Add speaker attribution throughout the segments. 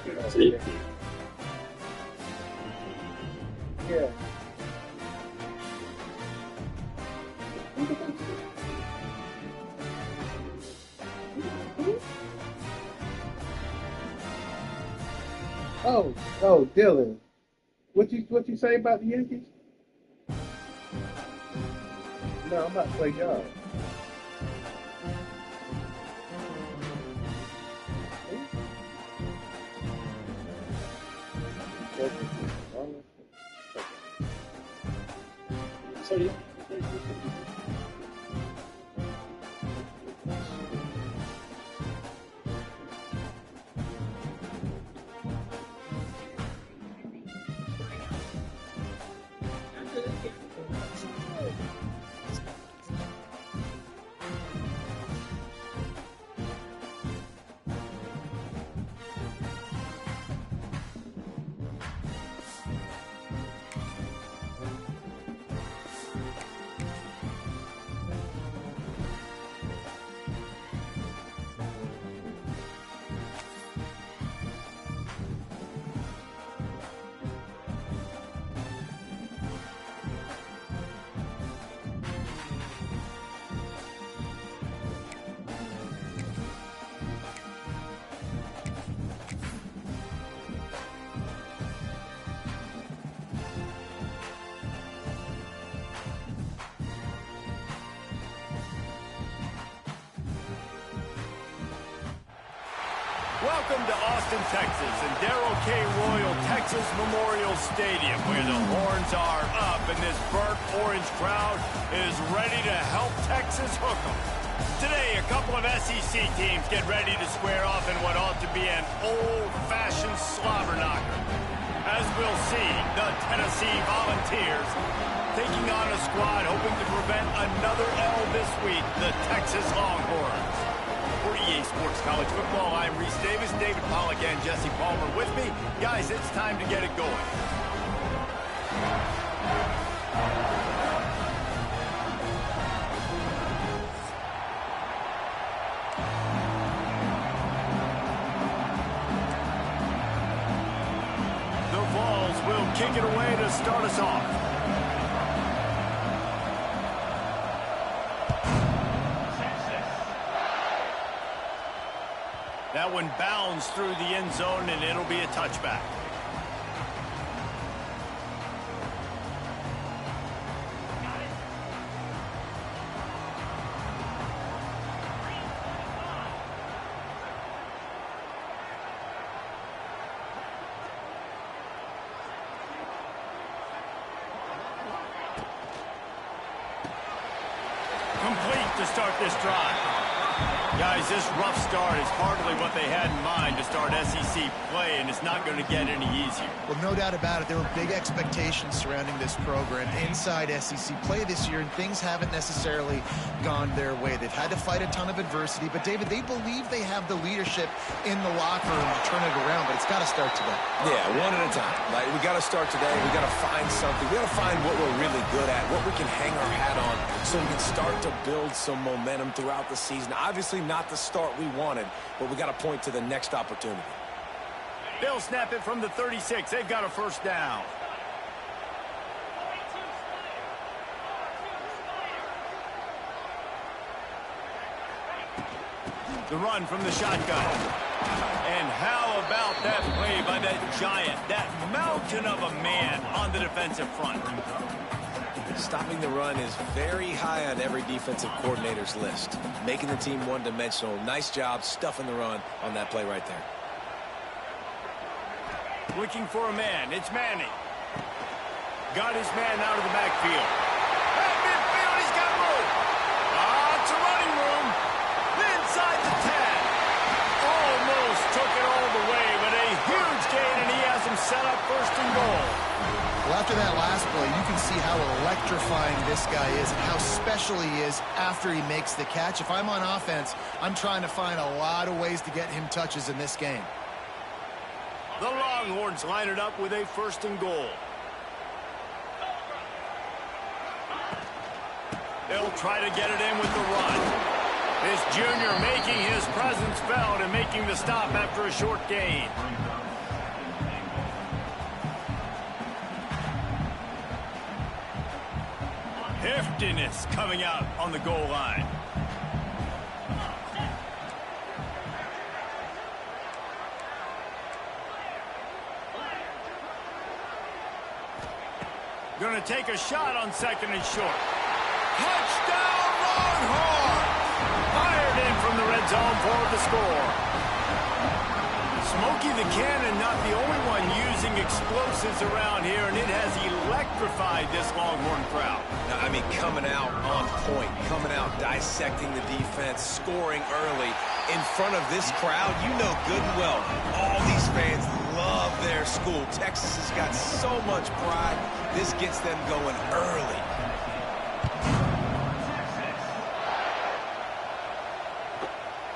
Speaker 1: Safety.
Speaker 2: Yeah. Oh, Dylan. What you say about the Yankees? No, I'm about to play y'all.
Speaker 1: So yeah.
Speaker 3: Welcome to Austin, Texas, and Darrell K. Royal Texas Memorial Stadium, where the horns are up and this burnt orange crowd is ready to help Texas hook 'em. Today, a couple of SEC teams get ready to square off in what ought to be an old-fashioned slobber knocker. As we'll see, the Tennessee Volunteers taking on a squad hoping to prevent another L this week, the Texas Longhorns. For EA Sports College Football, I'm Reese Davis, David Pollack, and Jesse Palmer with me. Guys, it's time to get it going. The Vols will kick it away to start us off. That one bounds through the end zone, and it'll be a touchback. Complete to start this drive. Guys, this rough start is hardly what they had in mind to start SEC play, and it's not going to get any easier.
Speaker 4: Well, no doubt about it. There were big expectations surrounding this program inside SEC play this year, and things haven't necessarily gone their way. They've had to fight a ton of adversity, but, David, they believe they have the leadership in the locker room to turn it around, but it's got to start today.
Speaker 5: Yeah, one at a time. Like, we got to start today. We got to find something. We got to find what we're really good at, what we can hang our hat on, so we can start to build some momentum throughout the season. Obviously, not the start we wanted, but we got to point to the next opportunity.
Speaker 3: They'll snap it from the 36. They've got a first down. The run from the shotgun. And how about that play by that giant, that mountain of a man on the defensive front?
Speaker 5: Stopping the run is very high on every defensive coordinator's list. Making the team one-dimensional. Nice job stuffing the run on that play right there.
Speaker 3: Looking for a man. It's Manning. Got his man out of the backfield. At midfield, he's got room. It's a running room. Inside the 10. Almost took it all the way, but a huge gain, and he has him set up first and goal.
Speaker 4: Well, after that last play, you can see how electrifying this guy is and how special he is after he makes the catch. If I'm on offense, I'm trying to find a lot of ways to get him touches in this game.
Speaker 3: The Longhorns line it up with a first and goal. They'll try to get it in with the run. This junior making his presence felt and making the stop after a short gain. emptiness coming out on the goal line. Going to take a shot on 2nd and short. Touchdown, Longhorns! Fired in from the red zone for the score. Smokey the Cannon, not the only one using explosives around here, and it has electrified this Longhorn crowd.
Speaker 5: Now, I mean, coming out on point, coming out dissecting the defense, scoring early in front of this crowd. You know good and well, all these fans love their school. Texas has got so much pride. This gets them going early.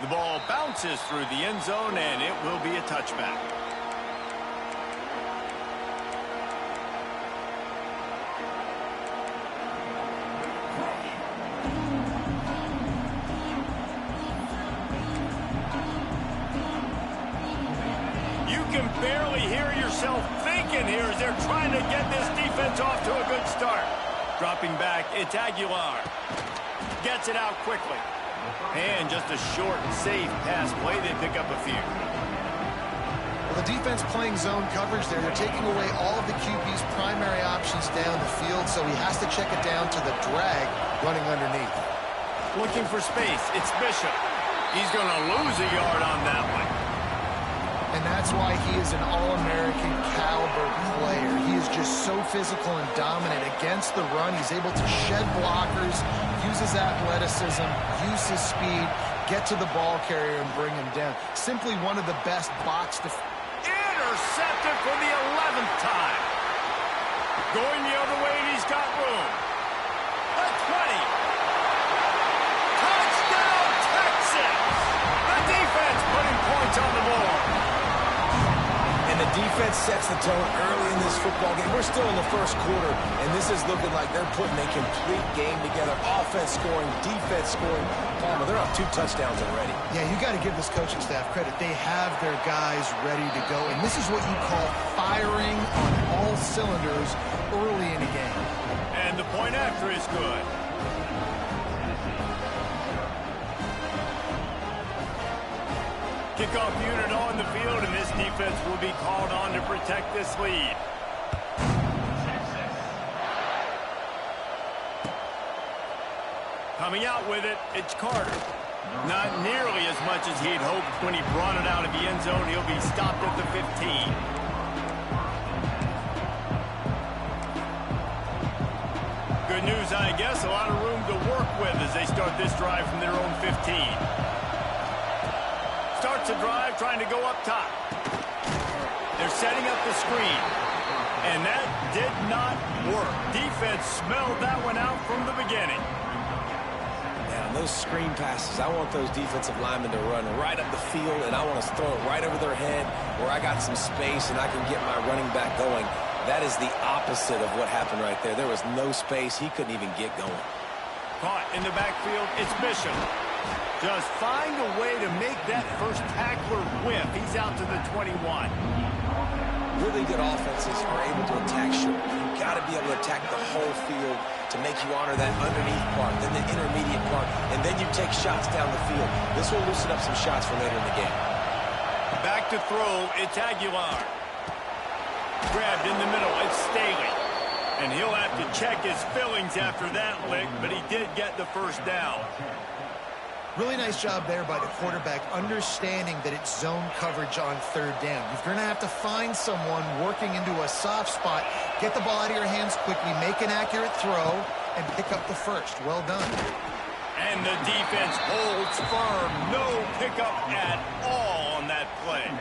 Speaker 3: The ball bounces through the end zone, and it will be a touchback. You can barely hear yourself thinking here as they're trying to get this defense off to a good start. Dropping back, it's Aguilar. Gets it out quickly. And just a short and safe pass play. They pick up a few.
Speaker 4: Well, the defense playing zone coverage there. They're taking away all of the QB's primary options down the field, so he has to check it down to the drag running underneath.
Speaker 3: Looking for space. It's Bishop. He's going to lose a yard on that one.
Speaker 4: And that's why he is an All-American caliber player. He is just so physical and dominant against the run. He's able to shed blockers, use his athleticism, use his speed, get to the ball carrier and bring him down. Simply one of the best box defenders.
Speaker 3: Intercepted for the 11th time. Going the other way, and he's got room. A 20. Touchdown, Texas! The defense putting points on the board.
Speaker 5: And the defense sets the tone early in this football game. We're still in the first quarter, and this is looking like they're putting a complete game together. Offense scoring, defense scoring. Palmer, they're up 2 touchdowns already.
Speaker 4: Yeah, you got to give this coaching staff credit. They have their guys ready to go, and this is what you call firing on all cylinders early in a game.
Speaker 3: And the point after is good. Kickoff unit on the field, and this defense will be called on to protect this lead. Coming out with it, it's Carter. Not nearly as much as he'd hoped when he brought it out of the end zone. He'll be stopped at the 15. Good news, I guess. A lot of room to work with as they start this drive from their own 15. Starts a drive trying to go up top. They're setting up the screen. And that did not work. Defense smelled that one out from the beginning.
Speaker 5: Now, those screen passes, I want those defensive linemen to run right up the field, and I want to throw it right over their head where I got some space and I can get my running back going. That is the opposite of what happened right there. There was no space. He couldn't even get going.
Speaker 3: Caught in the backfield, it's Bishop. Just find a way to make that first tackler whiff. He's out to the 21.
Speaker 5: Really good offenses are able to attack short. You've got to be able to attack the whole field to make you honor that underneath part, then the intermediate part, and then you take shots down the field. This will loosen up some shots for later in the game.
Speaker 3: Back to throw, it's Aguilar. Grabbed in the middle, it's Staley. And he'll have to check his fillings after that lick, but he did get the first down.
Speaker 4: Really nice job there by the quarterback, understanding that it's zone coverage on 3rd down. You're going to have to find someone working into a soft spot, get the ball out of your hands quickly, make an accurate throw, and pick up the first. Well done.
Speaker 3: And the defense holds firm. No pickup at all on that play.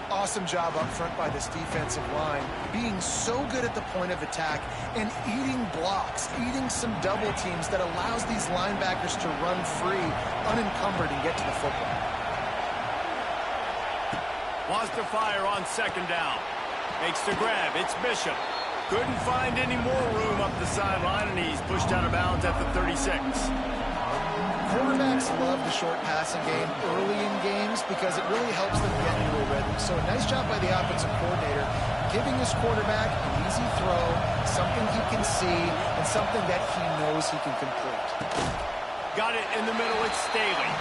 Speaker 4: Awesome job up front by this defensive line, being so good at the point of attack and eating blocks, eating some double teams that allows these linebackers to run free, unencumbered, and get to the football.
Speaker 3: Wants to fire on 2nd down. Makes the grab. It's Bishop. Couldn't find any more room up the sideline, and he's pushed out of bounds at the 36.
Speaker 4: Quarterbacks love the short passing game early in games because it really helps them get into a rhythm. So a nice job by the offensive coordinator, giving his quarterback an easy throw, something he can see, and something that he knows he can complete.
Speaker 3: Got it in the middle, it's Staley.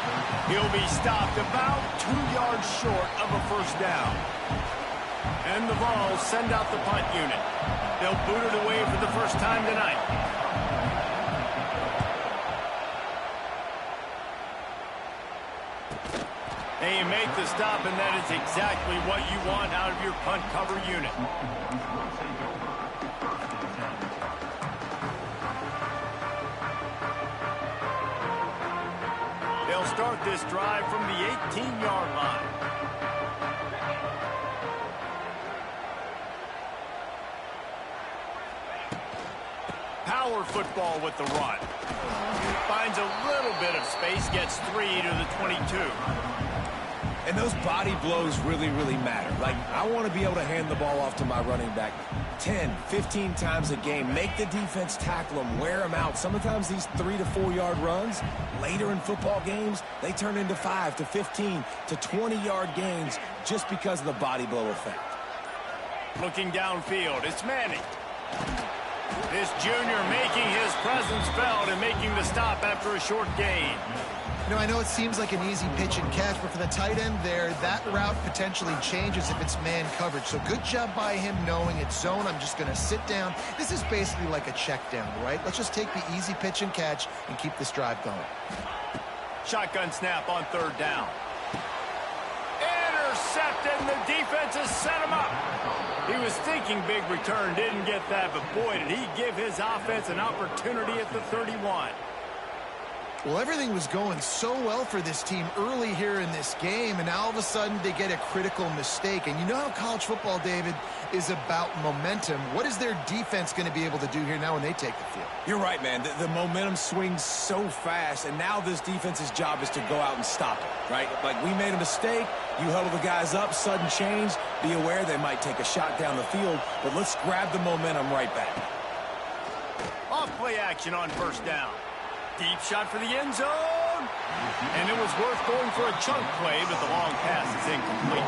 Speaker 3: He'll be stopped about 2 yards short of a first down. And the Vols send out the punt unit. They'll boot it away for the first time tonight. They make the stop, and that is exactly what you want out of your punt cover unit. They'll start this drive from the 18-yard line. Power football with the run. Finds a little bit of space, gets 3 to the 22.
Speaker 5: And those body blows really, really matter. Like, I want to be able to hand the ball off to my running back 10, 15 times a game. Make the defense tackle them, wear them out. Sometimes these 3 to 4 yard runs, later in football games, they turn into 5 to 15 to 20-yard gains just because of the body blow effect.
Speaker 3: Looking downfield, it's Manning. This junior making his presence felt and making the stop after a short gain.
Speaker 4: You know, I know it seems like an easy pitch and catch, but for the tight end there, that route potentially changes if it's man coverage. So good job by him knowing it's zone. I'm just going to sit down. This is basically like a check down, right? Let's just take the easy pitch and catch and keep this drive going.
Speaker 3: Shotgun snap on third down. Intercepted, and the defense has set him up. He was thinking big return, didn't get that, but boy, did he give his offense an opportunity at the 31.
Speaker 4: Well, everything was going so well for this team early here in this game, and now all of a sudden they get a critical mistake. And you know how college football, David, is about momentum. What is their defense going to be able to do here now when they take the field?
Speaker 5: You're right, man. The momentum swings so fast, and now this defense's job is to go out and stop it, right? Like, we made a mistake. You huddle the guys up, sudden change. Be aware they might take a shot down the field, but let's grab the momentum right back.
Speaker 3: Off play action on first down. Deep shot for the end zone. And it was worth going for a chunk play, but the long pass is incomplete.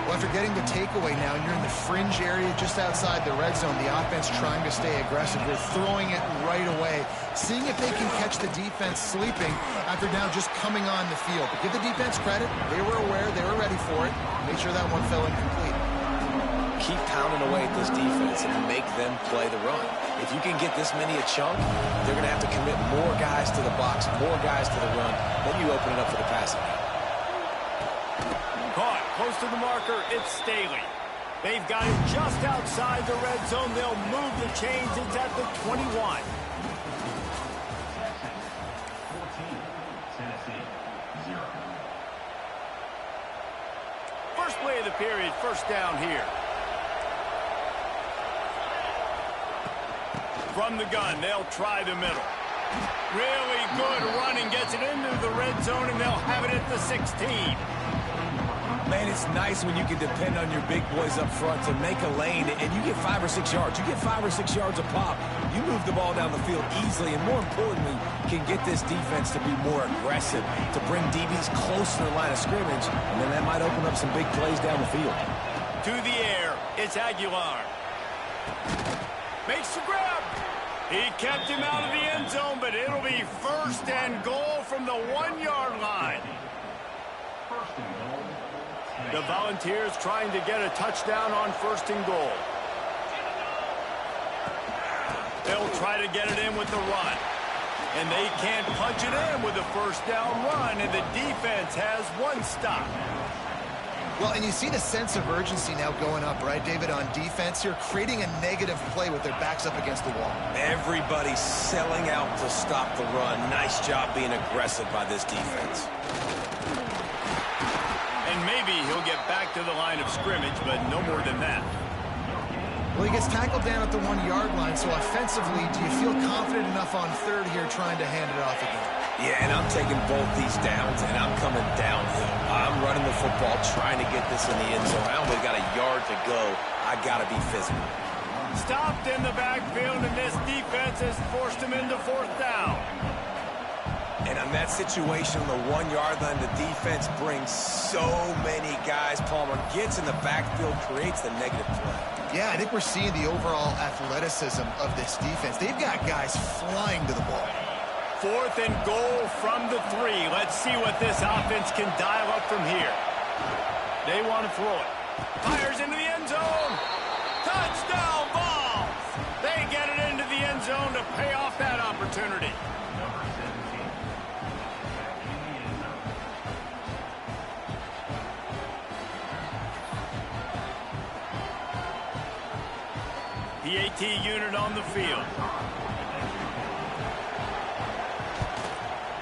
Speaker 4: Well, after getting the takeaway now, and you're in the fringe area just outside the red zone, the offense trying to stay aggressive. They're throwing it right away, seeing if they can catch the defense sleeping after now just coming on the field. But give the defense credit. They were aware. They were ready for it. Make sure that one fell incomplete.
Speaker 5: Keep pounding away at this defense and make them play the run. If you can get this many a chunk, they're going to have to commit more guys to the box, more guys to the run. Then you open it up for the passing game.
Speaker 3: Caught close to the marker, it's Staley. They've got it just outside the red zone. They'll move the chains. It's at the 21. First play of the period, first down here. From the gun, they'll try the middle. Really good running, gets it into the red zone, and they'll have it at the 16.
Speaker 5: Man, it's nice when you can depend on your big boys up front to make a lane, and you get 5 or 6 yards. You get 5 or 6 yards a pop. You move the ball down the field easily, and more importantly, can get this defense to be more aggressive, to bring DBs close to the line of scrimmage, and then that might open up some big plays down the field.
Speaker 3: To the air, it's Aguilar. Makes the grab. He kept him out of the end zone, but it'll be first and goal from the 1-yard line. The Volunteers trying to get a touchdown on first and goal. They'll try to get it in with the run. And they can't punch it in with a first down run, and the defense has one stop.
Speaker 4: Well, and you see the sense of urgency now going up, right, David, on defense here, creating a negative play with their backs up against the wall.
Speaker 5: Everybody's selling out to stop the run. Nice job being aggressive by this defense.
Speaker 3: And maybe he'll get back to the line of scrimmage, but no more than that.
Speaker 4: Well, he gets tackled down at the 1-yard line, so offensively, do you feel confident enough on third here trying to hand it off again?
Speaker 5: Yeah, and I'm taking both these downs, and I'm coming downhill. I'm running the football, trying to get this in the end zone. I only got a yard to go. I got to be physical.
Speaker 3: Stopped in the backfield, and this defense has forced him into fourth down.
Speaker 5: And on that situation, on the 1-yard line, the defense brings so many guys. Palmer gets in the backfield, creates the negative play.
Speaker 4: Yeah, I think we're seeing the overall athleticism of this defense. They've got guys flying to the ball.
Speaker 3: 4th and goal from the 3. Let's see what this offense can dial up from here. They want to throw it. Fires into the end zone. Touchdown ball. They get it into the end zone to pay off that opportunity. PAT unit on the field.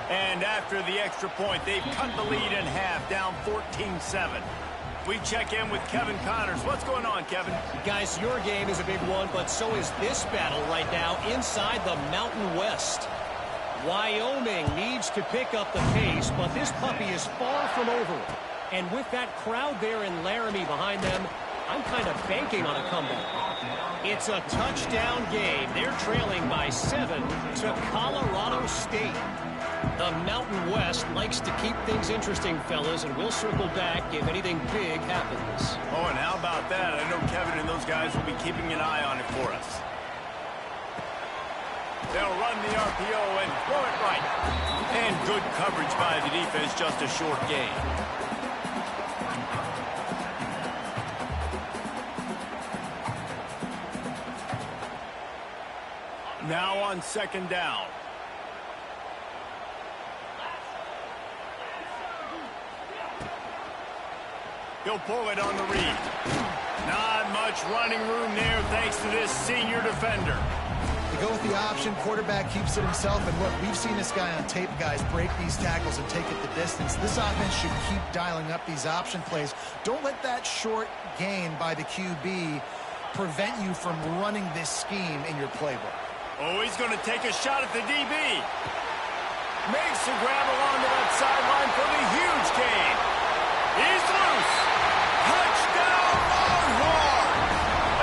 Speaker 3: And after the extra point, they've cut the lead in half, down 14-7. We check in with Kevin Connors. What's going on, Kevin?
Speaker 1: Guys, your game is a big one, but so is this battle right now inside the Mountain West. Wyoming needs to pick up the pace, but this puppy is far from over it. And with that crowd there in Laramie behind them, I'm kind of banking on a comeback. It's a touchdown game. They're trailing by 7 to Colorado State. The Mountain West likes to keep things interesting, fellas, and we'll circle back if anything big happens.
Speaker 3: Oh, and how about that? I know Kevin and those guys will be keeping an eye on it for us. They'll run the RPO and throw it right. And good coverage by the defense, just a short gain. Now on 2nd down. He'll pull it on the read. Not much running room there thanks to this senior defender.
Speaker 4: They go with the option. Quarterback keeps it himself. And look, we've seen this guy on tape, guys, break these tackles and take it the distance. This offense should keep dialing up these option plays. Don't let that short gain by the QB prevent you from running this scheme in your playbook.
Speaker 3: Oh, he's going to take a shot at the DB. Makes the grab along to that sideline for the huge gain. He's loose. Touchdown, Longhorn.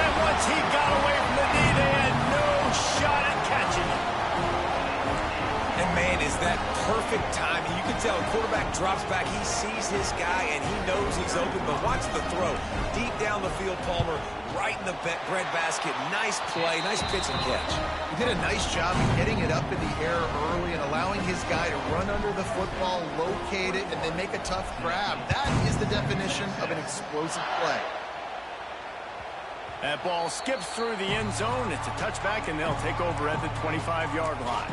Speaker 3: And once he got away from the D, they had no shot at catching it.
Speaker 5: And, man, is that perfect timing. You can tell quarterback drops back. He sees his guy, and he knows he's open. But watch the throw. Deep down the field, Palmer, right in the breadbasket. Nice play, nice pitch and catch.
Speaker 4: He did a nice job of getting it up in the air early and allowing his guy to run under the football, locate it, and then make a tough grab. That is the definition of an explosive play.
Speaker 3: That ball skips through the end zone. It's a touchback, and they'll take over at the 25-yard line.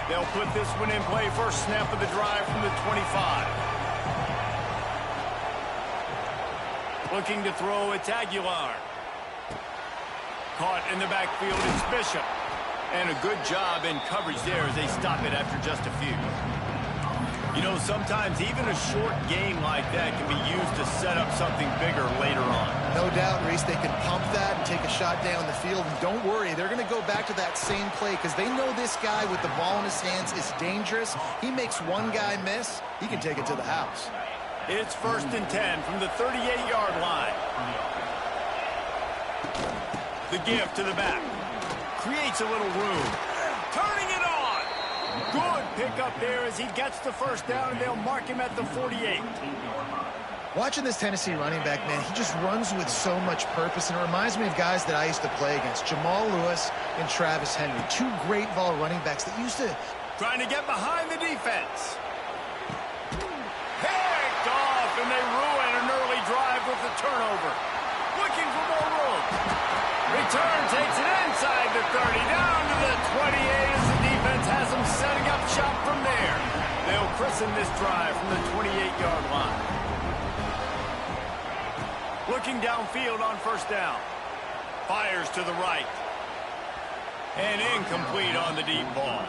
Speaker 3: They'll put this one in play. First snap of the drive from the 25. Looking to throw, it's Aguilar. Caught in the backfield, it's Bishop. And a good job in coverage there as they stop it after just a few. You know, sometimes even a short game like that can be used to set up something bigger later on.
Speaker 4: No doubt, Reese, they can pump that and take a shot down the field. And don't worry, they're going to go back to that same play because they know this guy with the ball in his hands is dangerous. He makes one guy miss, he can take it to the house.
Speaker 3: It's 1st and 10 from the 38-yard line. The give to the back. Creates a little room. Turning it on. Good pickup there as he gets the first down, and they'll mark him at the 48.
Speaker 4: Watching this Tennessee running back, man, he just runs with so much purpose, and it reminds me of guys that I used to play against, Jamal Lewis and Travis Henry, two great ball running backs that used to...
Speaker 3: Trying to get behind the defense. Picked off, and they ruin an early drive with the turnover. Looking for more room. Return takes it inside the 30, down to the 28 as the defense has them setting up shop from there. They'll christen this drive from the 28-yard line. Looking downfield on first down. Fires to the right. And incomplete on the deep ball.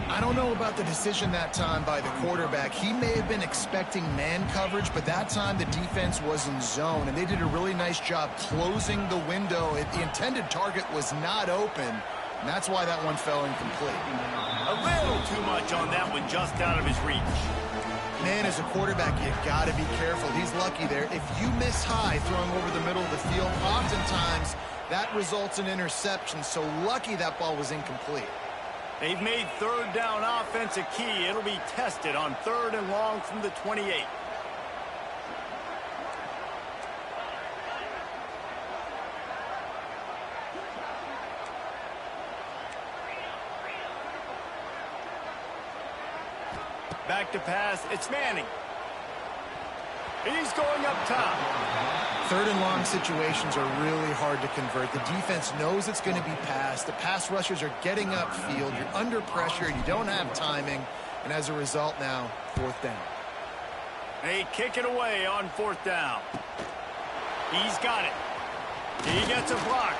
Speaker 4: I don't know about the decision that time by the quarterback. He may have been expecting man coverage, but that time the defense was in zone, and they did a really nice job closing the window. The intended target was not open, and that's why that one fell incomplete.
Speaker 3: A little too much on that one, just out of his reach.
Speaker 4: Man, as a quarterback, you got to be careful. He's lucky there. If you miss high throwing over the middle of the field, oftentimes that results in interception. So lucky that ball was incomplete.
Speaker 3: They've made third down offense a key. It'll be tested on 3rd and long from the 28. Back to pass. It's Manning. He's going up top.
Speaker 4: 3rd and long situations are really hard to convert. The defense knows it's going to be passed. The pass rushers are getting upfield. You're under pressure. You don't have timing. And as a result now, 4th down.
Speaker 3: They kick it away on 4th down. He's got it. He gets a block.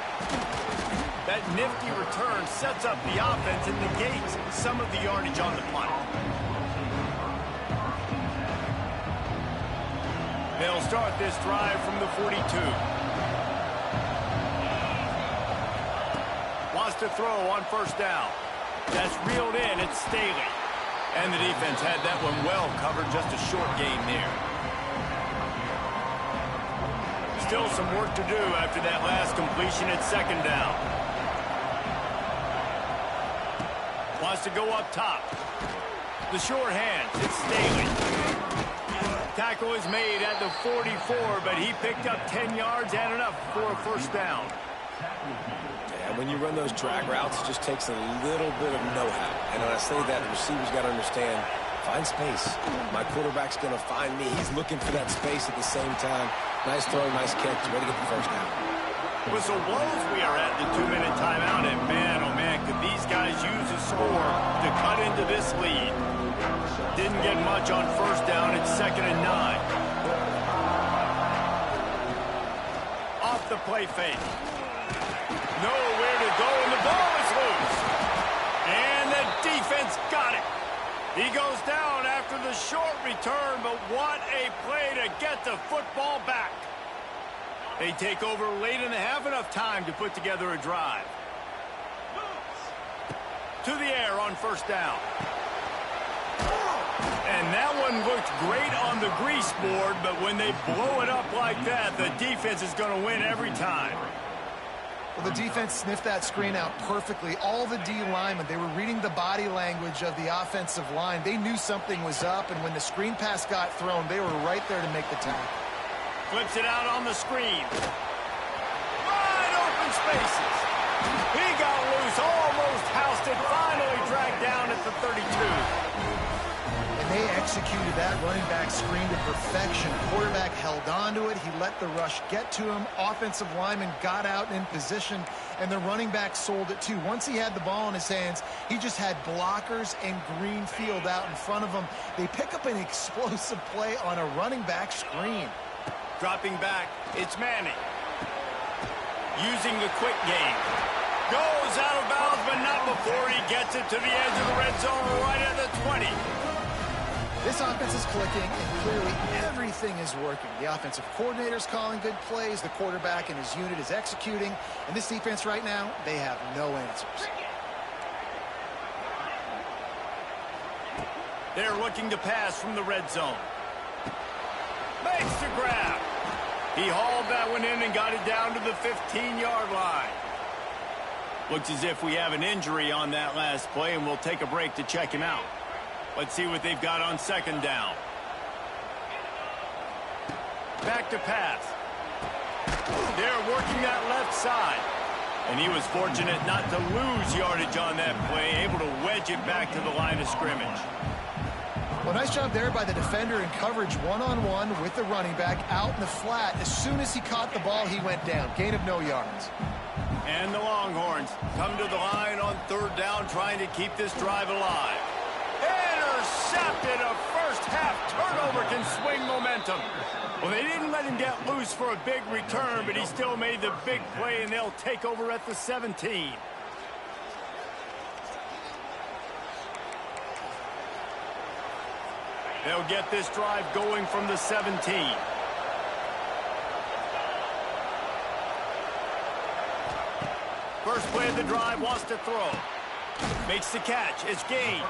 Speaker 3: That nifty return sets up the offense and negates some of the yardage on the punt. They'll start this drive from the 42. Wants to throw on 1st down. That's reeled in. It's Staley. And the defense had that one well covered. Just a short gain there. Still some work to do after that last completion at 2nd down. Wants to go up top. The short hands. It's Staley. Tackle is made at the 44, but he picked up 10 yards and enough for a 1st down.
Speaker 5: Yeah, when you run those drag routes, it just takes a little bit of know-how. And when I say that, the receivers got to understand, find space. My quarterback's going to find me. He's looking for that space at the same time. Nice throw, nice catch. Ready to get the 1st down.
Speaker 3: Whistle blows. We are at the 2-minute timeout, and man, oh man, could these guys use a score to cut into this lead. Didn't get much on 1st down. It's 2nd and 9. Off the play fake. Nowhere to go, and the ball is loose. And the defense got it. He goes down after the short return, but what a play to get the football back. They take over late in the half, enough time to put together a drive. To the air on 1st down. And that one looked great on the grease board, but when they blow it up like that, the defense is going to win every time.
Speaker 4: Well, the defense sniffed that screen out perfectly. All the D linemen, they were reading the body language of the offensive line. They knew something was up, and when the screen pass got thrown, they were right there to make the tackle.
Speaker 3: Flips it out on the screen. Wide open spaces. He got loose, almost housed it, finally dragged down at the 32.
Speaker 4: And they executed that running back screen to perfection. Quarterback held on to it. He let the rush get to him. Offensive lineman got out in position, and the running back sold it too. Once he had the ball in his hands, he just had blockers and green field out in front of him. They pick up an explosive play on a running back screen.
Speaker 3: Dropping back, it's Manning. Using the quick game. Goes out of bounds, but not before he gets it to the edge of the red zone right at the 20.
Speaker 4: This offense is clicking, and clearly everything is working. The offensive coordinator's calling good plays. The quarterback and his unit is executing. And this defense right now, they have no answers.
Speaker 3: They're looking to pass from the red zone. Makes the grab. He hauled that one in and got it down to the 15-yard line. Looks as if we have an injury on that last play, and we'll take a break to check him out. Let's see what they've got on 2nd down. Back to pass. They're working that left side. And he was fortunate not to lose yardage on that play, able to wedge it back to the line of scrimmage.
Speaker 4: Well, nice job there by the defender in coverage one-on-one with the running back out in the flat. As soon as he caught the ball, he went down. Gain of no yards.
Speaker 3: And the Longhorns come to the line on 3rd down, trying to keep this drive alive. Intercepted. A first-half turnover can swing momentum. Well, they didn't let him get loose for a big return, but he still made the big play, and they'll take over at the 17. They'll get this drive going from the 17. First play of the drive, wants to throw. Makes the catch. It's gained.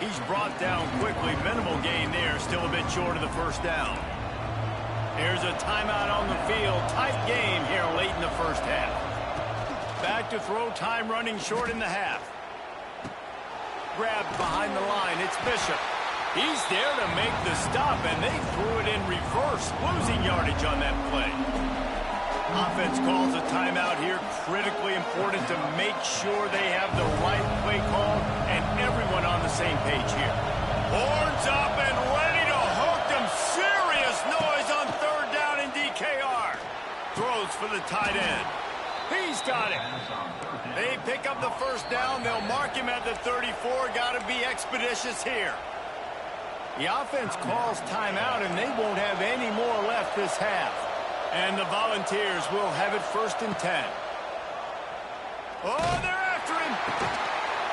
Speaker 3: He's brought down quickly. Minimal gain there. Still a bit short of the first down. Here's a timeout on the field. Tight game here late in the first half. Back to throw. Time running short in the half. Grabbed behind the line. It's Bishop. He's there to make the stop, and they threw it in reverse, losing yardage on that play. Offense calls a timeout here. Critically important to make sure they have the right play call and everyone on the same page here. Horns up and ready to hook them. Serious noise on third down in DKR. Throws for the tight end. He's got it. They pick up the first down. They'll mark him at the 34. Got to be expeditious here. The offense calls timeout, and they won't have any more left this half. And the Volunteers will have it 1st and 10. Oh, they're after him.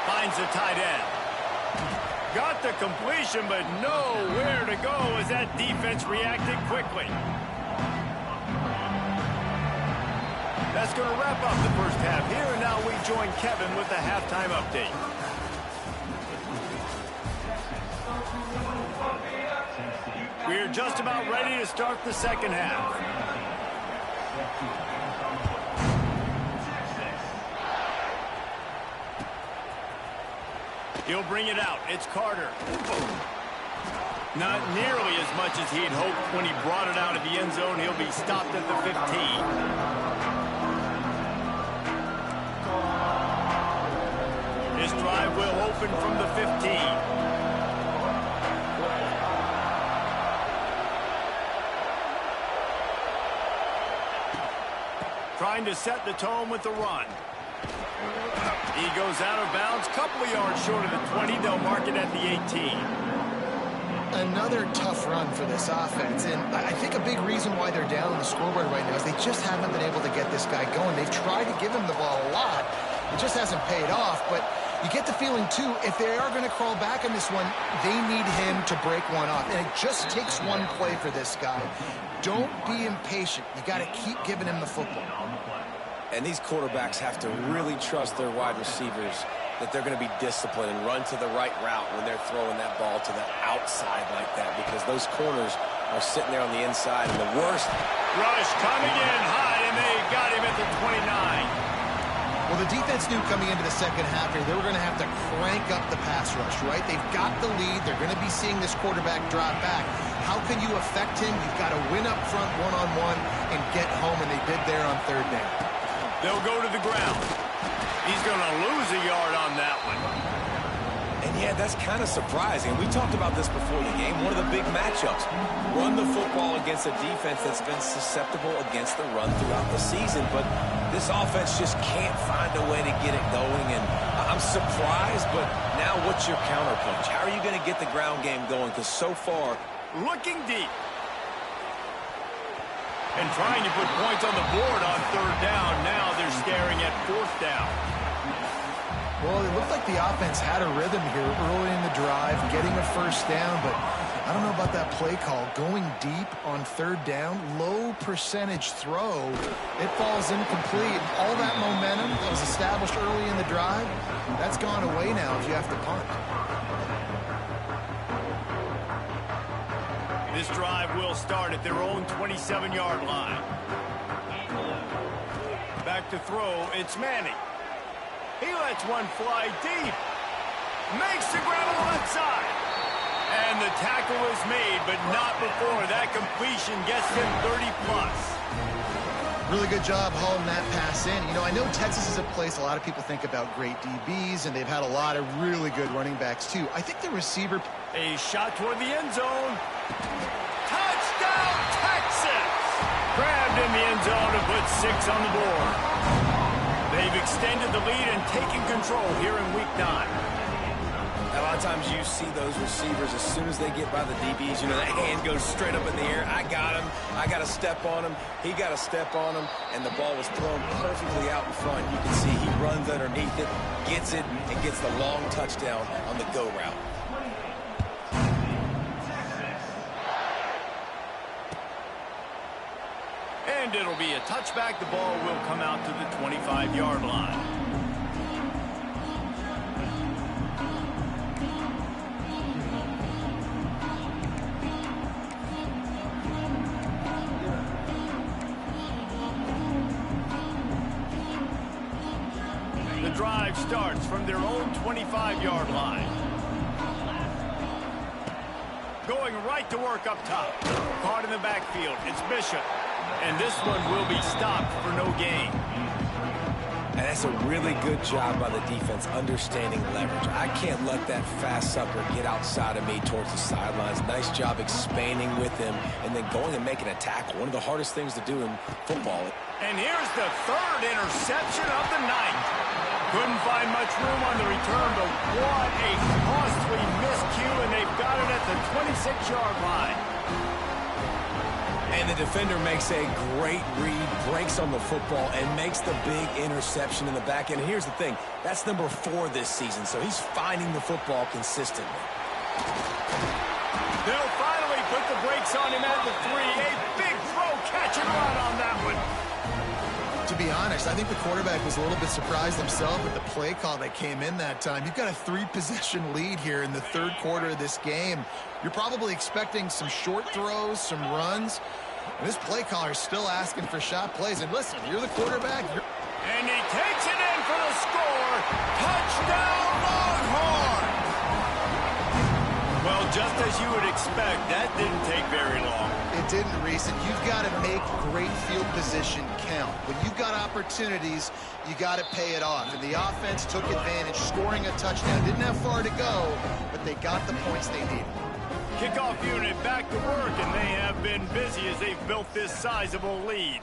Speaker 3: Finds the tight end. Got the completion, but nowhere to go as that defense reacted quickly. That's going to wrap up the first half here, and now we join Kevin with the halftime update. We're just about ready to start the second half. He'll bring it out. It's Carter. Not nearly as much as he'd hoped when he brought it out of the end zone. He'll be stopped at the 15. This drive will open from the 15. Trying to set the tone with the run. He goes out of bounds, couple of yards short of the 20. They'll mark it at the 18.
Speaker 4: Another tough run for this offense, and I think a big reason why they're down on the scoreboard right now is they just haven't been able to get this guy going. They've tried to give him the ball a lot. It just hasn't paid off, but you get the feeling, too, if they are going to crawl back on this one, they need him to break one off, and it just takes one play for this guy. Don't be impatient. You got to keep giving him the football.
Speaker 5: And these quarterbacks have to really trust their wide receivers that they're going to be disciplined and run to the right route when they're throwing that ball to the outside like that, because those corners are sitting there on the inside. And the worst
Speaker 3: rush coming in high, and they got him at the 29.
Speaker 4: Well, the defense knew coming into the second half here they were going to have to crank up the pass rush, right? They've got the lead. They're going to be seeing this quarterback drop back. How can you affect him? You've got to win up front one-on-one and get home, and they did there on third down.
Speaker 3: They'll go to the ground. He's going to lose a yard on that one.
Speaker 5: And yeah, that's kind of surprising. We talked about this before the game. One of the big matchups. Run the football against a defense that's been susceptible against the run throughout the season. But this offense just can't find a way to get it going. And I'm surprised, but now what's your counterpunch? How are you going to get the ground game going? Because so far,
Speaker 3: looking deep. And trying to put points on the board on third down. Now they're staring at fourth down.
Speaker 4: Well, it looked like the offense had a rhythm here early in the drive, getting a first down, but I don't know about that play call. Going deep on third down, low percentage throw. It falls incomplete. All that momentum that was established early in the drive, that's gone away now if you have to punt.
Speaker 3: This drive will start at their own 27-yard line. Back to throw, it's Manning. He lets one fly deep. Makes the grab on the left side. And the tackle is made, but not before that completion gets him 30-plus.
Speaker 4: Really good job hauling that pass in. You know, I know Texas is a place a lot of people think about great DBs, and they've had a lot of really good running backs, too. I think the receiver...
Speaker 3: A shot toward the end zone. Touchdown, Texas! Grabbed in the end zone to put 6 on the board. They've extended the lead and taken control here in Week 9.
Speaker 5: A lot of times you see those receivers, as soon as they get by the DBs, you know, that hand goes straight up in the air. I got him. I got to step on him. He got to step on him. And the ball was thrown perfectly out in front. You can see he runs underneath it, gets it, and gets the long touchdown on the go route.
Speaker 3: And it'll be a touchback. The ball will come out to the 25-yard line. drive starts from their own 25-yard line. Going right to work up top. Caught in the backfield. It's Bishop. And this one will be stopped for no gain.
Speaker 5: And that's a really good job by the defense understanding leverage. I can't let that fast sucker get outside of me towards the sidelines. Nice job expanding with him and then going and making a tackle. One of the hardest things to do in football.
Speaker 3: And here's the third interception of the night. Couldn't find much room on the return, but what a costly miscue, and they've got it at the 26-yard line.
Speaker 5: And the defender makes a great read, breaks on the football, and makes the big interception in the back end. And here's the thing, that's number 4 this season, so he's finding the football consistently.
Speaker 3: They'll finally put the brakes on him at the 3. A big throw, catch and run on that one.
Speaker 4: To be honest, I think the quarterback was a little bit surprised himself with the play call that came in that time. You've got a 3-possession lead here in the third quarter of this game. You're probably expecting some short throws, some runs. And this play caller is still asking for shot plays. And listen, you're the quarterback.
Speaker 3: And he takes it in for the score. Touchdown, Longhorns! Well, just as you would expect, that didn't take very long.
Speaker 4: It didn't, Reese, and you've got to make great field position count. When you've got opportunities, you got to pay it off. And the offense took advantage, scoring a touchdown. Didn't have far to go, but they got the points they needed.
Speaker 3: Kickoff unit back to work, and they have been busy as they've built this sizable lead.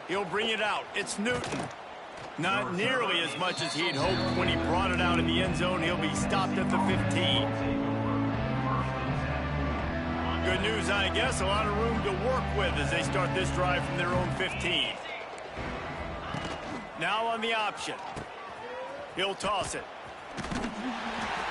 Speaker 3: He'll bring it out. It's Newton. Not nearly as much as he'd hoped when he brought it out in the end zone. He'll be stopped at the 15. Good news, I guess. A lot of room to work with as they start this drive from their own 15. Now on the option. He'll toss it.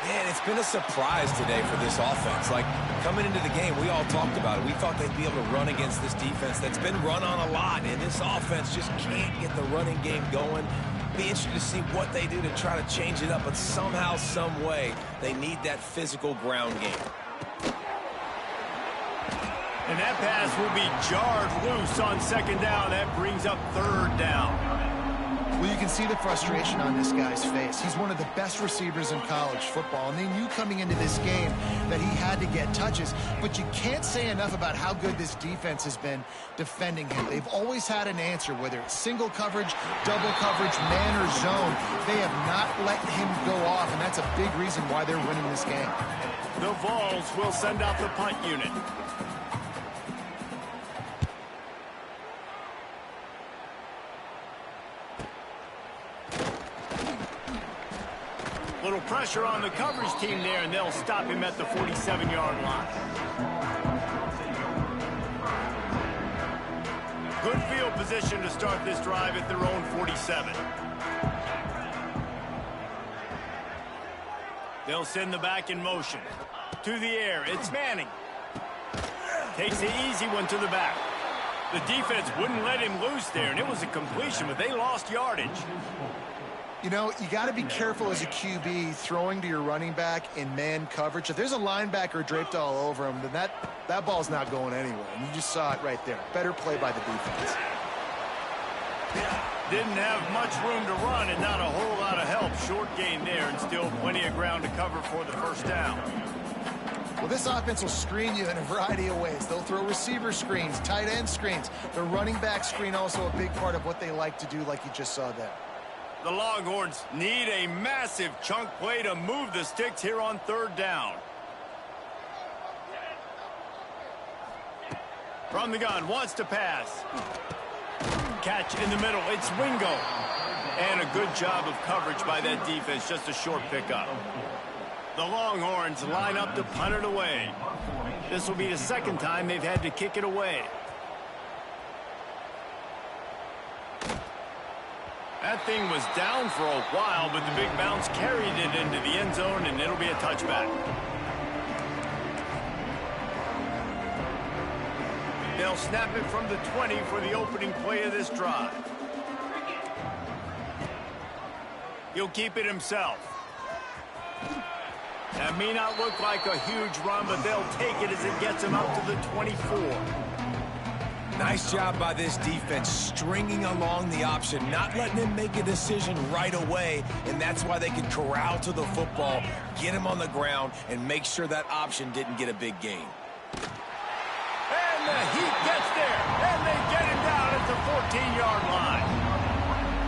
Speaker 5: Man, it's been a surprise today for this offense. Like, coming into the game, we all talked about it. We thought they'd be able to run against this defense that's been run on a lot, and this offense just can't get the running game going. Be interested to see what they do to try to change it up, but somehow, some way, they need that physical ground game.
Speaker 3: And that pass will be jarred loose on second down. That brings up third down.
Speaker 4: Well, you can see the frustration on this guy's face. He's one of the best receivers in college football, and they knew coming into this game that he had to get touches, but you can't say enough about how good this defense has been defending him. They've always had an answer, whether it's single coverage, double coverage, man, or zone. They have not let him go off, and that's a big reason why they're winning this game.
Speaker 3: The Vols will send out the punt unit. Little pressure on the coverage team there, and they'll stop him at the 47-yard line. Good field position to start this drive at their own 47. They'll send the back in motion. To the air, it's Manning. Takes the easy one to the back. The defense wouldn't let him loose there, and it was a completion, but they lost yardage.
Speaker 4: You know, you got to be careful as a QB throwing to your running back in man coverage. If there's a linebacker draped all over him, then that ball's not going anywhere. And you just saw it right there. Better play by the defense.
Speaker 3: Didn't have much room to run and not a whole lot of help. Short gain there and still plenty of ground to cover for the first down.
Speaker 4: Well, this offense will screen you in a variety of ways. They'll throw receiver screens, tight end screens. The running back screen also a big part of what they like to do, like you just saw there.
Speaker 3: The Longhorns need a massive chunk play to move the sticks here on third down. From the gun, wants to pass. Catch in the middle, it's Wingo. And a good job of coverage by that defense, just a short pickup. The Longhorns line up to punt it away. This will be the second time they've had to kick it away. That thing was down for a while, but the big bounce carried it into the end zone, and it'll be a touchback. They'll snap it from the 20 for the opening play of this drive. He'll keep it himself. That may not look like a huge run, but they'll take it as it gets him out to the 24.
Speaker 5: Nice job by this defense, stringing along the option, not letting him make a decision right away, and that's why they could corral to the football, get him on the ground, and make sure that option didn't get a big gain.
Speaker 3: And the Heat gets there, and they get him down at the 14-yard line.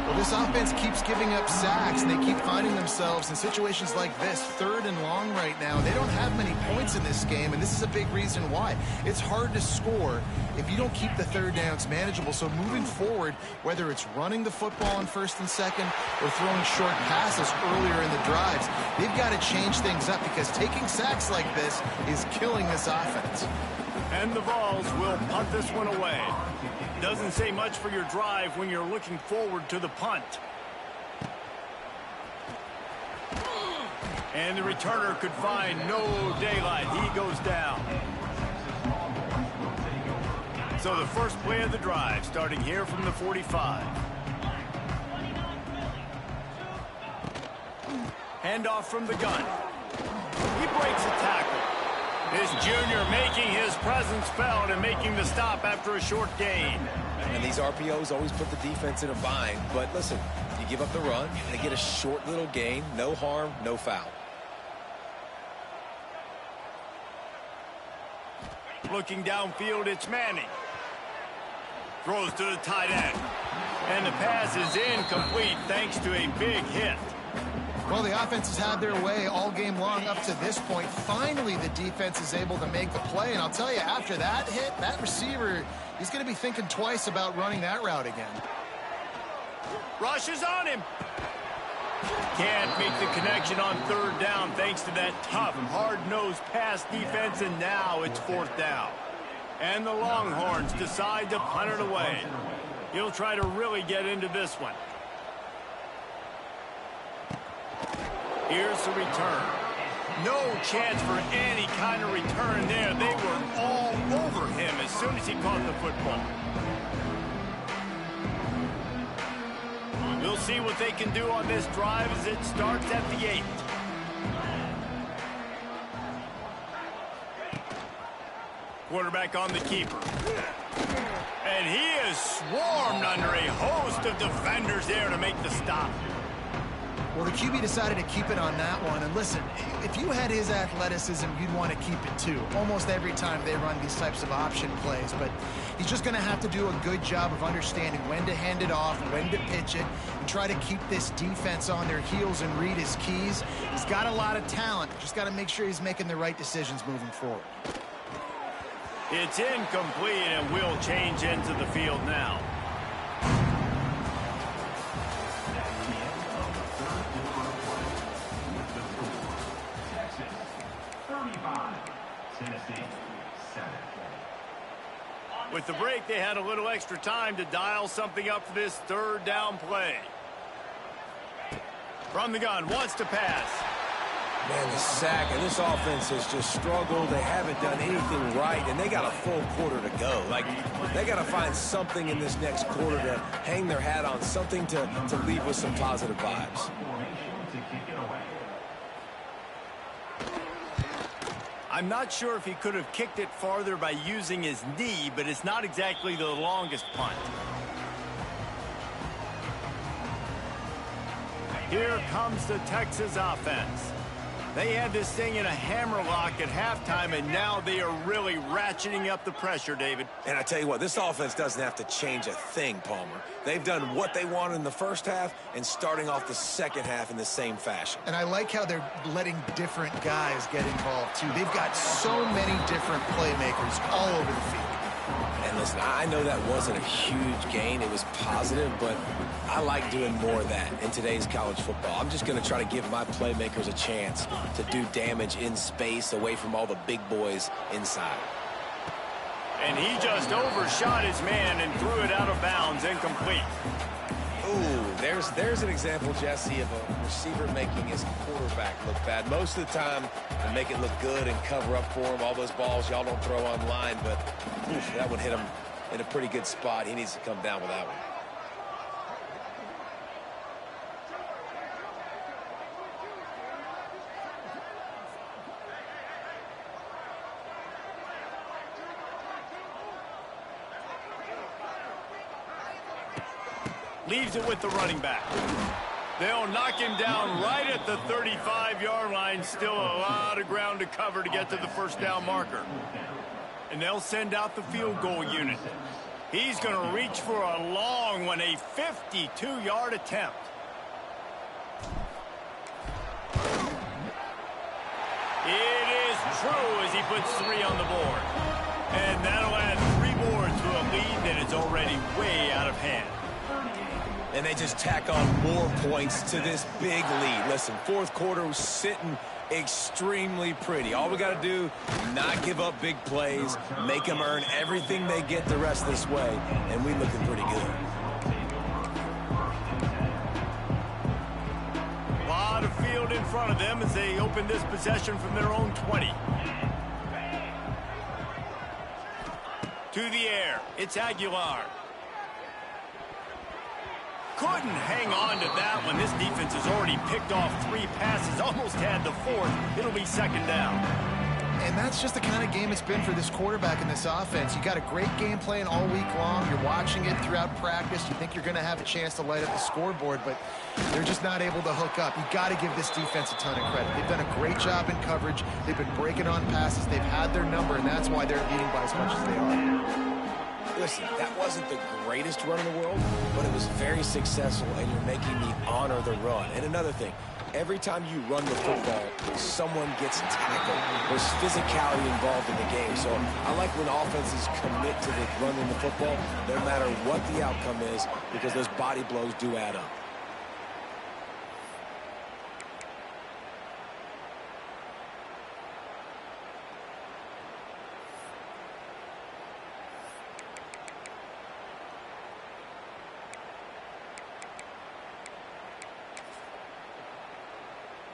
Speaker 4: Well, this offense keeps giving up sacks, and they keep finding themselves in situations like this, 3rd and long right now. They don't have many points in this game, and this is a big reason why. It's hard to score if you don't keep the 3rd downs manageable. So moving forward, whether it's running the football on 1st and 2nd or throwing short passes earlier in the drives, they've got to change things up because taking sacks like this is killing this offense.
Speaker 3: And the Vols will punt this one away. Doesn't say much for your drive when you're looking forward to the punt. And the returner could find no daylight. He goes down. So the first play of the drive starting here from the 45. Handoff from the gun. He breaks a tackle. This junior making his presence felt and making the stop after a short gain.
Speaker 5: And these RPOs always put the defense in a bind. But listen, you give up the run, they get a short little gain, no harm, no foul.
Speaker 3: Looking downfield, it's Manning. Throws to the tight end. And the pass is incomplete thanks to a big hit.
Speaker 4: Well, the offense has had their way all game long up to this point. Finally, the defense is able to make a play. And I'll tell you, after that hit, that receiver, he's going to be thinking twice about running that route again.
Speaker 3: Rush is on him. Can't make the connection on 3rd down thanks to that tough, hard-nosed pass defense, and now it's 4th down. And the Longhorns decide to punt it away. He'll try to really get into this one. Here's the return. No chance for any kind of return there. They were all over him as soon as he caught the football. We'll see what they can do on this drive as it starts at the 8. Quarterback on the keeper. And he is swarmed under a host of defenders there to make the stop.
Speaker 4: Well, the QB decided to keep it on that one. And listen, if you had his athleticism, you'd want to keep it too. Almost every time they run these types of option plays. But he's just going to have to do a good job of understanding when to hand it off, when to pitch it, and try to keep this defense on their heels and read his keys. He's got a lot of talent. Just got to make sure he's making the right decisions moving forward.
Speaker 3: It's incomplete and will change into the field now. With the break, they had a little extra time to dial something up for this 3rd down play. From the gun, wants to pass.
Speaker 5: Man, the sack, and this offense has just struggled. They haven't done anything right, and they got a full quarter to go. Like, they got to find something in this next quarter to hang their hat on, something to leave with some positive vibes.
Speaker 3: I'm not sure if he could have kicked it farther by using his knee, but it's not exactly the longest punt. Here comes the Texas offense. They had this thing in a hammerlock at halftime, and now they are really ratcheting up the pressure, David.
Speaker 5: And I tell you what, this offense doesn't have to change a thing, Palmer. They've done what they wanted in the first half and starting off the second half in the same fashion.
Speaker 4: And I like how they're letting different guys get involved, too. They've got so many different playmakers all over the field.
Speaker 5: And listen, I know that wasn't a huge gain. It was positive, but I like doing more of that in today's college football. I'm just going to try to give my playmakers a chance to do damage in space away from all the big boys inside.
Speaker 3: And he just overshot his man and threw it out of bounds, incomplete.
Speaker 5: Ooh, there's an example, Jesse, of a receiver making his quarterback look bad. Most of the time, they make it look good and cover up for him. All those balls y'all don't throw online, but oof, that one hit him in a pretty good spot. He needs to come down with that one.
Speaker 3: Leaves it with the running back. They'll knock him down right at the 35-yard line. Still a lot of ground to cover to get to the first down marker. And they'll send out the field goal unit. He's going to reach for a long one, a 52-yard attempt. It is true as he puts 3 on the board. And that'll add 3 more to a lead that is already way out of hand.
Speaker 5: And they just tack on more points to this big lead. Listen, fourth quarter was sitting extremely pretty. All we got to do, not give up big plays, make them earn everything they get the rest of this way, and we looking pretty good.
Speaker 3: A lot of field in front of them as they open this possession from their own 20. To the air, it's Aguilar. Couldn't hang on to that one. This defense has already picked off 3 passes, almost had the 4th. It'll be second down.
Speaker 4: And that's just the kind of game it's been for this quarterback in this offense. You got a great game plan all week long. You're watching it throughout practice. You think you're going to have a chance to light up the scoreboard, but they're just not able to hook up. You got to give this defense a ton of credit. They've done a great job in coverage. They've been breaking on passes. They've had their number, and that's why they're leading by as much as they are.
Speaker 5: Listen, that wasn't the greatest run in the world, but it was very successful, and you're making me honor the run. And another thing, every time you run the football, someone gets tackled. There's physicality involved in the game. So I like when offenses commit to the running the football, no matter what the outcome is, because those body blows do add up.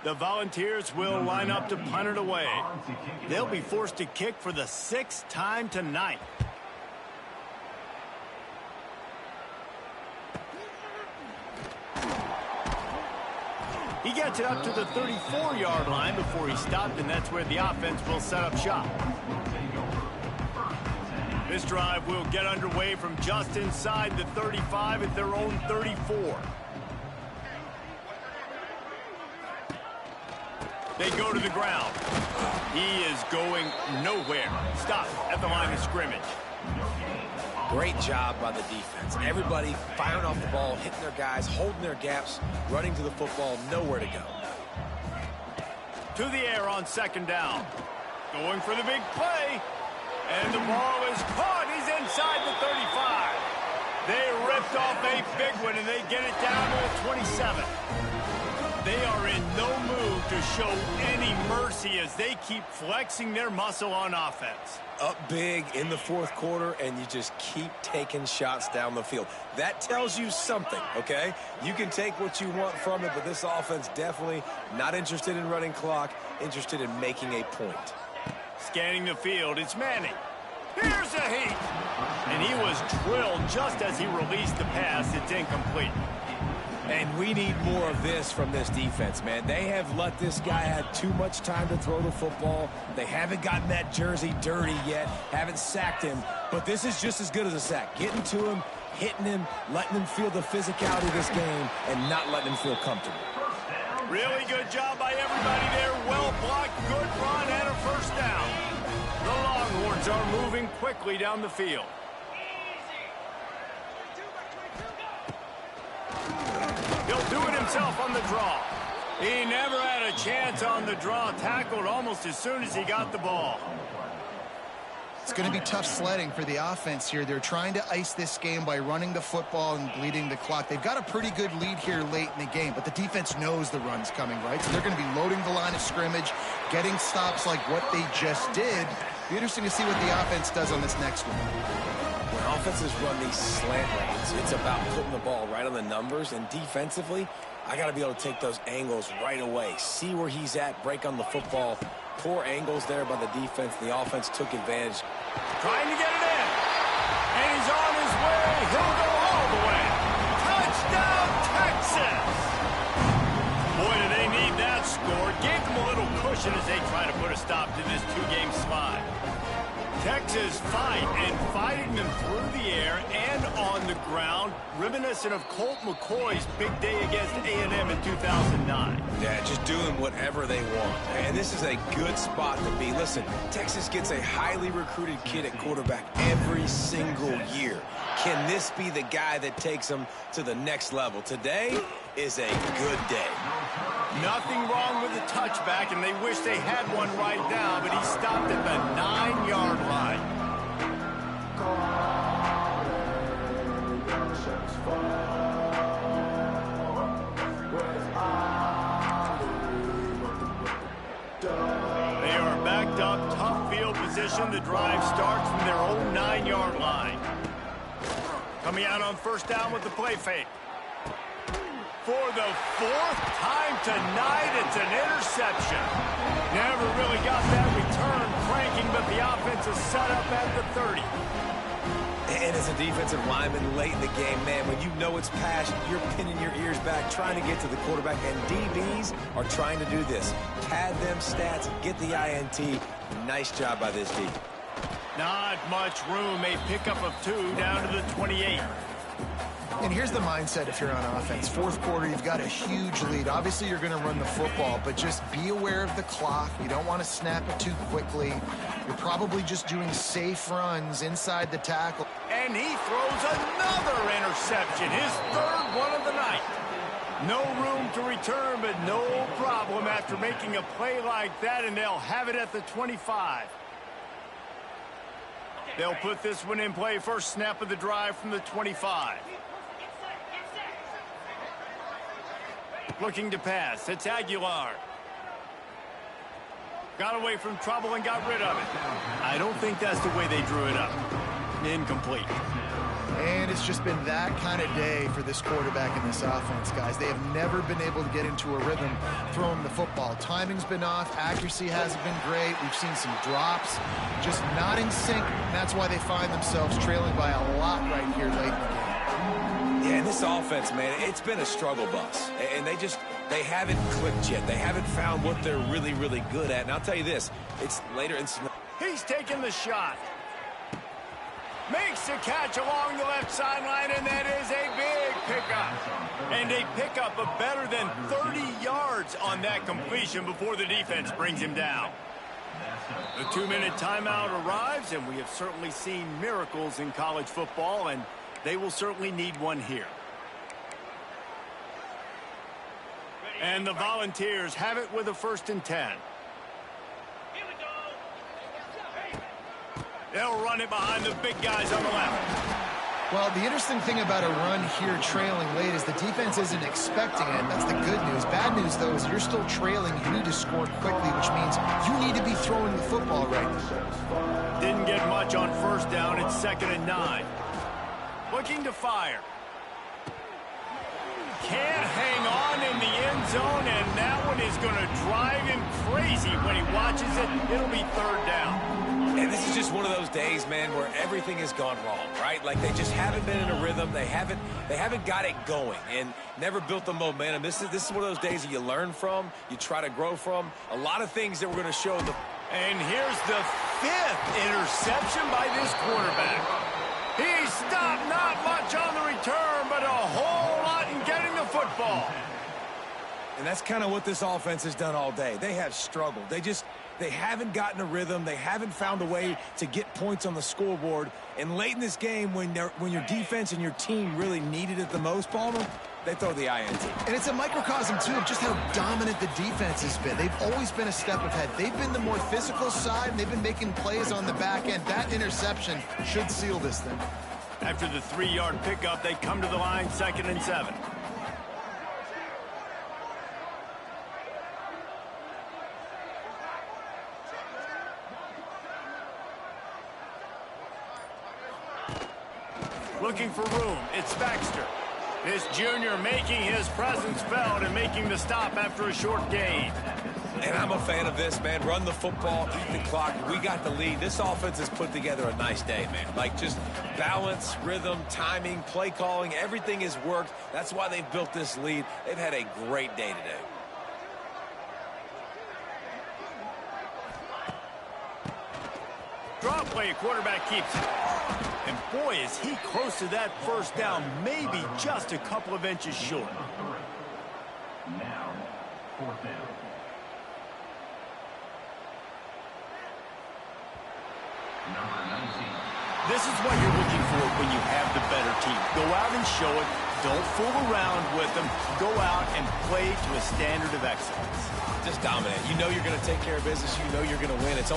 Speaker 3: The Volunteers will line up to punt it away. They'll be forced to kick for the 6th time tonight. He gets it up to the 34-yard line before he stopped, and that's where the offense will set up shop. This drive will get underway from just inside the 35 at their own 34. They go to the ground. He is going nowhere. Stop at the line of scrimmage.
Speaker 5: Great job by the defense. Everybody firing off the ball, hitting their guys, holding their gaps, running to the football, nowhere to go.
Speaker 3: To the air on second down. Going for the big play. And the ball is caught. He's inside the 35. They ripped off a big one, and they get it down to the 27. They are in no mood to show any mercy as they keep flexing their muscle on offense.
Speaker 5: Up big in the fourth quarter, and you just keep taking shots down the field. That tells you something, okay? You can take what you want from it, but this offense definitely not interested in running clock, interested in making a point.
Speaker 3: Scanning the field, it's Manning. Here's a heat. And he was drilled just as he released the pass. It's incomplete.
Speaker 5: And we need more of this from this defense, man. They have let this guy have too much time to throw the football. They haven't gotten that jersey dirty yet, haven't sacked him. But this is just as good as a sack. Getting to him, hitting him, letting him feel the physicality of this game, and not letting him feel comfortable.
Speaker 3: Really good job by everybody there. Well blocked, good run, and a first down. The Longhorns are moving quickly down the field. He'll do it himself on the draw. He never had a chance on the draw. Tackled almost as soon as he got the ball.
Speaker 4: It's going to be tough sledding for the offense here. They're trying to ice this game by running the football and bleeding the clock. They've got a pretty good lead here late in the game, but the defense knows the run's coming, right? So they're going to be loading the line of scrimmage, getting stops like what they just did. Be interesting to see what the offense does on this next one.
Speaker 5: When offenses run these slant routes, it's about putting the ball right on the numbers, and defensively, I got to be able to take those angles right away. See where he's at, break on the football. Poor angles there by the defense. The offense took advantage.
Speaker 3: Trying to get it in. And he's on his way. He'll go all the way. Touchdown, Texas! Boy, do they need that score. Gave them a little cushion as they try to put a stop to this two-game slide. Texas fighting them through the air and on the ground, reminiscent of Colt McCoy's big day against A&M in 2009.
Speaker 5: Yeah, just doing whatever they want. And this is a good spot to be. Listen, Texas gets a highly recruited kid at quarterback every single year. Can this be the guy that takes them to the next level? Today is a good day.
Speaker 3: Nothing wrong with the touchback, and they wish they had one right now, but he stopped at the 9-yard line. They are backed up, tough field position. The drive starts from their own 9-yard line. Coming out on first down with the play fake. For the 4th time tonight, it's an interception. Never really got that return cranking, but the offense is set up at the 30.
Speaker 5: And as a defensive lineman late in the game, man, when you know it's pass, you're pinning your ears back, trying to get to the quarterback, and DBs are trying to do this. Pad them stats, get the INT. Nice job by this D.
Speaker 3: Not much room. A pickup of 2 down to the 28.
Speaker 4: And here's the mindset if you're on offense. 4th quarter, you've got a huge lead. Obviously, you're going to run the football, but just be aware of the clock. You don't want to snap it too quickly. You're probably just doing safe runs inside the tackle.
Speaker 3: And he throws another interception, his 3rd one of the night. No room to return, but no problem after making a play like that, and they'll have it at the 25. They'll put this one in play. First snap of the drive from the 25. Looking to pass. It's Aguilar. Got away from trouble and got rid of it. I don't think that's the way they drew it up. Incomplete.
Speaker 4: And it's just been that kind of day for this quarterback and this offense, guys. They have never been able to get into a rhythm throwing the football. Timing's been off. Accuracy hasn't been great. We've seen some drops. Just not in sync. And that's why they find themselves trailing by a lot right here late in the game.
Speaker 5: Yeah, and this offense, man, it's been a struggle bus. And they haven't clicked yet. They haven't found what they're really, really good at. And I'll tell you this, it's later in...
Speaker 3: He's taking the shot. Makes the catch along the left sideline, and that is a big pickup. And a pickup of better than 30 yards on that completion before the defense brings him down. The 2-minute timeout arrives, and we have certainly seen miracles in college football, and they will certainly need one here. And the Volunteers have it with a 1st and 10. They'll run it behind the big guys on the left.
Speaker 4: Well, the interesting thing about a run here trailing late is the defense isn't expecting it. That's the good news. Bad news, though, is you're still trailing. You need to score quickly, which means you need to be throwing the football right now.
Speaker 3: Didn't get much on first down. It's 2nd and 9. Looking to fire. Can't hang on in the end zone, and that one is going to drive him crazy when he watches it. It'll be 3rd down.
Speaker 5: And this is just one of those days, man, where everything has gone wrong, right? Like they just haven't been in a rhythm. They haven't got it going and never built the momentum. This is one of those days that you learn from, you try to grow from. A lot of things that we're going to show the...
Speaker 3: And here's the 5th interception by this quarterback. He stopped not much on the return, but a whole lot in getting the football.
Speaker 5: And that's kind of what this offense has done all day. They have struggled. They haven't gotten a rhythm. They haven't found a way to get points on the scoreboard. And late in this game, when your defense and your team really needed it the most, Palmer, they throw the INT.
Speaker 4: And it's a microcosm, too, of just how dominant the defense has been. They've always been a step ahead. They've been the more physical side, and they've been making plays on the back end. That interception should seal this thing.
Speaker 3: After the 3-yard pickup, they come to the line, 2nd and 7. Looking for room. It's Baxter. This junior making his presence felt and making the stop after a short gain.
Speaker 5: And I'm a fan of this, man. Run the football, eat the clock. We got the lead. This offense has put together a nice day, man. Like just balance, rhythm, timing, play calling, everything has worked. That's why they've built this lead. They've had a great day today.
Speaker 3: Draw play, quarterback keeps it. And boy, is he close to that first down, maybe just a couple of inches short.
Speaker 6: Now, fourth down. Number 19.
Speaker 3: This is what you're looking for when you have the better team. Go out and show it. Don't fool around with them. Go out and play to a standard of excellence.
Speaker 5: Just dominate. You know you're going to take care of business. You know you're going to win. It's